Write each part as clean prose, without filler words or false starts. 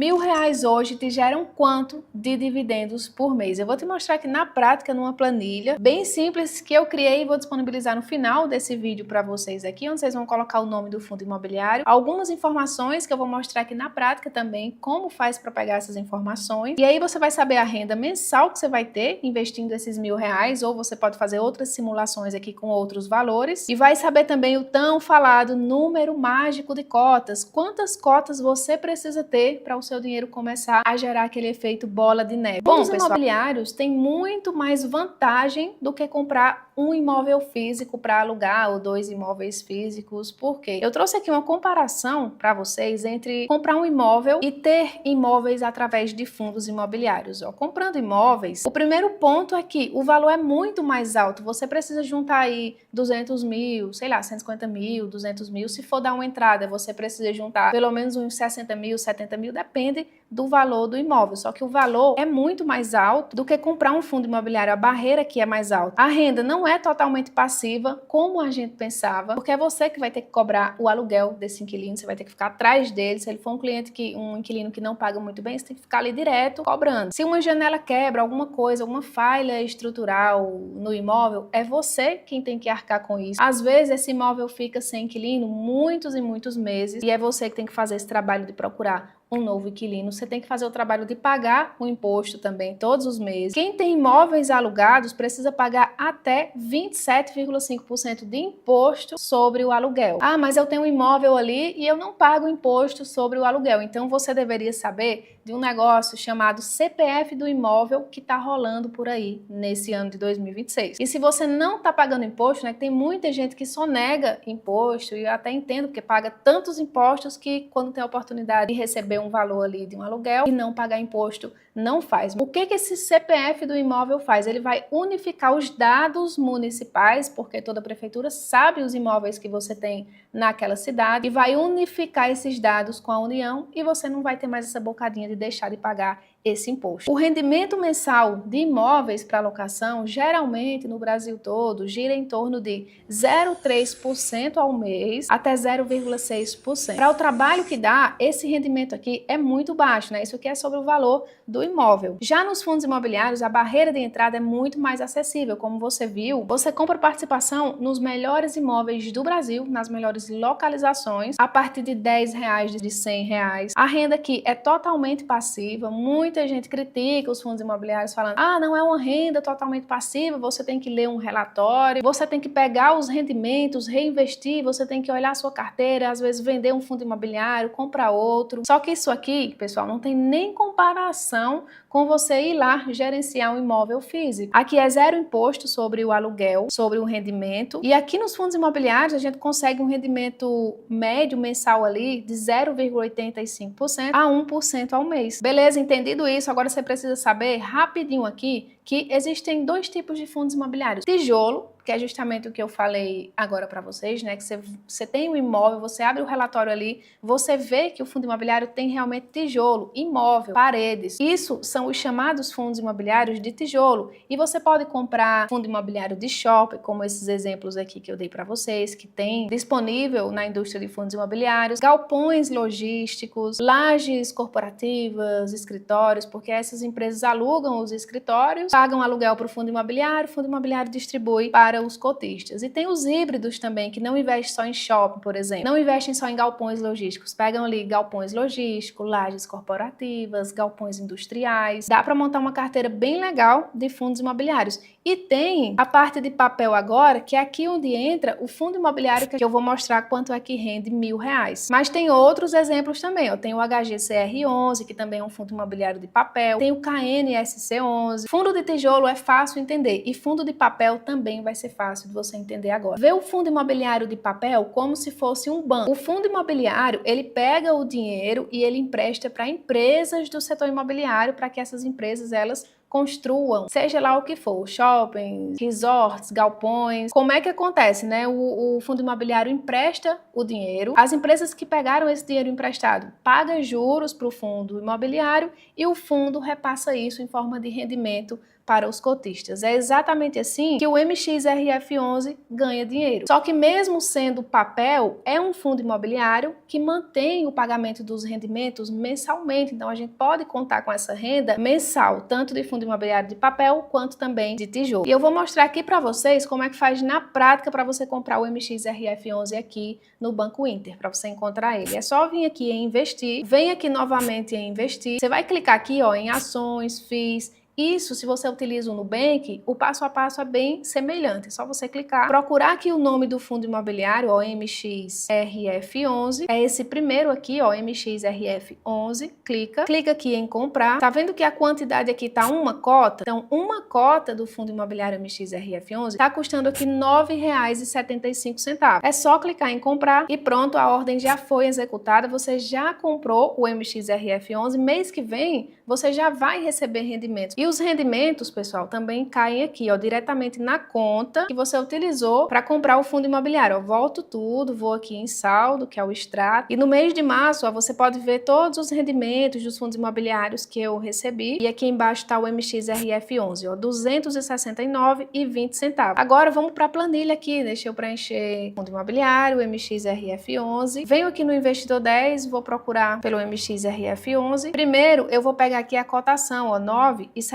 R$ 1.000 hoje te geram quanto de dividendos por mês? Eu vou te mostrar aqui na prática, numa planilha bem simples que eu criei e vou disponibilizar no final desse vídeo para vocês aqui, onde vocês vão colocar o nome do fundo imobiliário, algumas informações que eu vou mostrar aqui na prática também, como faz para pegar essas informações. E aí você vai saber a renda mensal que você vai ter investindo esses R$ 1.000, ou você pode fazer outras simulações aqui com outros valores. E vai saber também o tão falado número mágico de cotas. Quantas cotas você precisa ter para o seu dinheiro começar a gerar aquele efeito bola de neve. Bom, os imobiliários têm muito mais vantagem do que comprar um imóvel físico para alugar ou 2 imóveis físicos. Por quê? Eu trouxe aqui uma comparação para vocês entre comprar um imóvel e ter imóveis através de fundos imobiliários. Comprando imóveis, o primeiro ponto é que o valor é muito mais alto. Você precisa juntar aí 200 mil, sei lá, 150 mil, 200 mil. Se for dar uma entrada, você precisa juntar pelo menos uns 60 mil, 70 mil, depende do valor do imóvel. Só que o valor é muito mais alto do que comprar um fundo imobiliário. A barreira aqui é mais alta. A renda não é totalmente passiva, como a gente pensava, porque é você que vai ter que cobrar o aluguel desse inquilino, você vai ter que ficar atrás dele. Se ele for um inquilino que não paga muito bem, você tem que ficar ali direto cobrando. Se uma janela quebra, alguma coisa, alguma falha estrutural no imóvel, é você quem tem que arcar com isso. Às vezes esse imóvel fica sem inquilino muitos e muitos meses e é você que tem que fazer esse trabalho de procurar um novo inquilino. Você tem que fazer o trabalho de pagar o imposto também todos os meses. Quem tem imóveis alugados precisa pagar até 27,5% de imposto sobre o aluguel. Ah, mas eu tenho um imóvel ali e eu não pago imposto sobre o aluguel. Então você deveria saber de um negócio chamado CPF do imóvel que está rolando por aí nesse ano de 2026. E se você não está pagando imposto, né, tem muita gente que sonega imposto, e eu até entendo porque paga tantos impostos que quando tem a oportunidade de receber um valor ali de um aluguel e não pagar imposto, não faz. O que esse CPF do imóvel faz? Ele vai unificar os dados municipais, porque toda prefeitura sabe os imóveis que você tem naquela cidade, e vai unificar esses dados com a União e você não vai ter mais essa bocadinha de deixar de pagar esse imposto. O rendimento mensal de imóveis para locação, geralmente no Brasil todo, gira em torno de 0,3% ao mês até 0,6%. Para o trabalho que dá, esse rendimento aqui é muito baixo, né? Isso aqui é sobre o valor do imóvel. Já nos fundos imobiliários, a barreira de entrada é muito mais acessível. Como você viu, você compra participação nos melhores imóveis do Brasil, nas melhores localizações, a partir de R$ 10, de R$ 100. A renda aqui é totalmente passiva. Muita gente critica os fundos imobiliários falando: ah, não é uma renda totalmente passiva, você tem que ler um relatório, você tem que pegar os rendimentos, reinvestir, você tem que olhar a sua carteira, às vezes vender um fundo imobiliário, comprar outro. Só que isso aqui, pessoal, não tem nem comparação com você ir lá gerenciar um imóvel físico. Aqui é zero imposto sobre o aluguel, sobre o rendimento, e aqui nos fundos imobiliários a gente consegue um rendimento médio mensal ali de 0,85% a 1% ao mês. Beleza? Entendido isso, agora você precisa saber rapidinho aqui que existem 2 tipos de fundos imobiliários. Tijolo, que é justamente o que eu falei agora para vocês, né? Que você tem um imóvel, você abre o relatório ali, você vê que o fundo imobiliário tem realmente tijolo, imóvel, paredes. Isso são os chamados fundos imobiliários de tijolo. E você pode comprar fundo imobiliário de shopping, como esses exemplos aqui que eu dei para vocês, que tem disponível na indústria de fundos imobiliários, galpões logísticos, lajes corporativas, escritórios, porque essas empresas alugam os escritórios, pagam aluguel para o fundo imobiliário distribui para os cotistas. E tem os híbridos também, que não investem só em shopping, por exemplo, não investem só em galpões logísticos, pegam ali galpões logísticos, lajes corporativas, galpões industriais. Dá para montar uma carteira bem legal de fundos imobiliários. E tem a parte de papel agora, que é aqui onde entra o fundo imobiliário, que eu vou mostrar quanto é que rende R$ 1.000. Mas tem outros exemplos também, ó. Tem o HGCR11, que também é um fundo imobiliário de papel. Tem o KNSC11. Fundo de tijolo é fácil entender e fundo de papel também vai ser fácil de você entender agora. Vê o fundo imobiliário de papel como se fosse um banco. O fundo imobiliário, ele pega o dinheiro e ele empresta para empresas do setor imobiliário, para que essas empresas, elas construam, seja lá o que for, shoppings, resorts, galpões. Como é que acontece, né? O fundo imobiliário empresta o dinheiro, as empresas que pegaram esse dinheiro emprestado pagam juros para o fundo imobiliário e o fundo repassa isso em forma de rendimento para os cotistas. É exatamente assim que o MXRF11 ganha dinheiro. Só que mesmo sendo papel, é um fundo imobiliário que mantém o pagamento dos rendimentos mensalmente. Então a gente pode contar com essa renda mensal, tanto de fundo imobiliário de papel quanto também de tijolo. E eu vou mostrar aqui para vocês como é que faz na prática para você comprar o MXRF11 aqui no Banco Inter, para você encontrar ele. É só vir aqui em investir, vem aqui novamente em investir. Você vai clicar aqui, ó, em ações, FIIs. Isso, se você utiliza o Nubank, o passo a passo é bem semelhante. É só você clicar, procurar aqui o nome do fundo imobiliário, ó, MXRF11. É esse primeiro aqui, ó, MXRF11. Clica aqui em comprar. Tá vendo que a quantidade aqui tá uma cota? Então, uma cota do fundo imobiliário MXRF11 tá custando aqui R$ 9,75. É só clicar em comprar e pronto, a ordem já foi executada. Você já comprou o MXRF11. Mês que vem, você já vai receber rendimentos. E os rendimentos, pessoal, também caem aqui, ó, diretamente na conta que você utilizou para comprar o fundo imobiliário. Eu volto tudo, vou aqui em saldo, que é o extrato. E no mês de março, ó, você pode ver todos os rendimentos dos fundos imobiliários que eu recebi. E aqui embaixo está o MXRF11, ó, R$ 269,20. Agora vamos para a planilha aqui. Deixa eu preencher fundo imobiliário, MXRF11. Venho aqui no investidor 10, vou procurar pelo MXRF11. Primeiro, eu vou pegar aqui a cotação, ó, 9,73.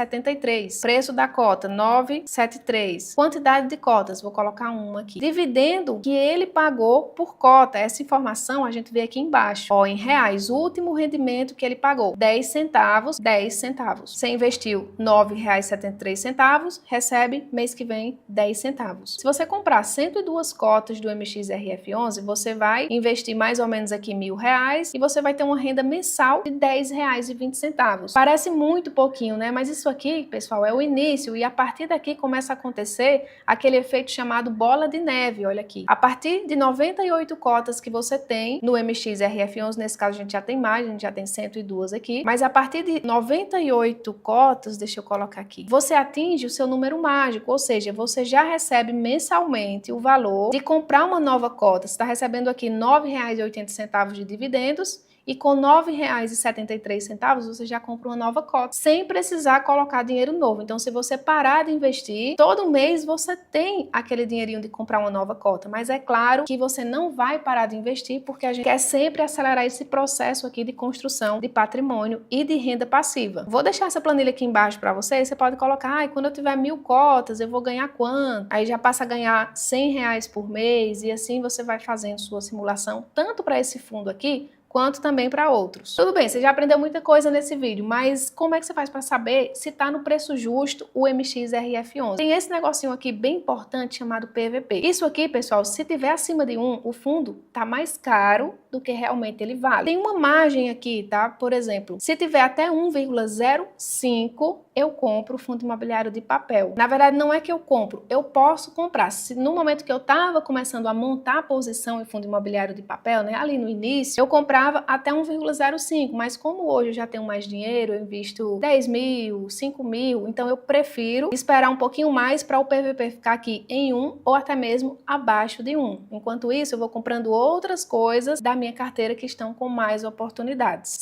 Preço da cota, 9,73. Quantidade de cotas, vou colocar uma aqui. Dividendo que ele pagou por cota. Essa informação a gente vê aqui embaixo. Ó, em reais, o último rendimento que ele pagou, 10 centavos, 10 centavos. Você investiu R$ 9,73, recebe mês que vem 10 centavos. Se você comprar 102 cotas do MXRF11, você vai investir mais ou menos aqui R$ 1.000 e você vai ter uma renda mensal de R$ 10,20. Parece muito pouquinho, né? Mas isso aqui, pessoal, é o início e a partir daqui começa a acontecer aquele efeito chamado bola de neve, olha aqui. A partir de 98 cotas que você tem no MXRF11, nesse caso a gente já tem mais, a gente já tem 102 aqui, mas a partir de 98 cotas, deixa eu colocar aqui, você atinge o seu número mágico, ou seja, você já recebe mensalmente o valor de comprar uma nova cota. Você está recebendo aqui R$ 9,80 de dividendos, e com R$ 9,73 você já compra uma nova cota, sem precisar colocar dinheiro novo. Então, se você parar de investir, todo mês você tem aquele dinheirinho de comprar uma nova cota. Mas é claro que você não vai parar de investir, porque a gente quer sempre acelerar esse processo aqui de construção de patrimônio e de renda passiva. Vou deixar essa planilha aqui embaixo para vocês. Você pode colocar, quando eu tiver 1.000 cotas, eu vou ganhar quanto? Aí já passa a ganhar R$ 100 por mês e assim você vai fazendo sua simulação, tanto para esse fundo aqui, quanto também para outros. Tudo bem, você já aprendeu muita coisa nesse vídeo, mas como é que você faz para saber se está no preço justo o MXRF11? Tem esse negocinho aqui bem importante chamado PVP. Isso aqui, pessoal, se tiver acima de 1, o fundo tá mais caro do que realmente ele vale. Tem uma margem aqui, tá? Por exemplo, se tiver até 1,05, eu compro o fundo imobiliário de papel. Na verdade, não é que eu compro, eu posso comprar. Se no momento que eu estava começando a montar a posição em fundo imobiliário de papel, né, ali no início, eu comprava até 1,05, mas como hoje eu já tenho mais dinheiro, eu invisto 10 mil, 5 mil, então eu prefiro esperar um pouquinho mais para o PVP ficar aqui em 1 ou até mesmo abaixo de 1. Enquanto isso, eu vou comprando outras coisas da minha carteira que estão com mais oportunidades.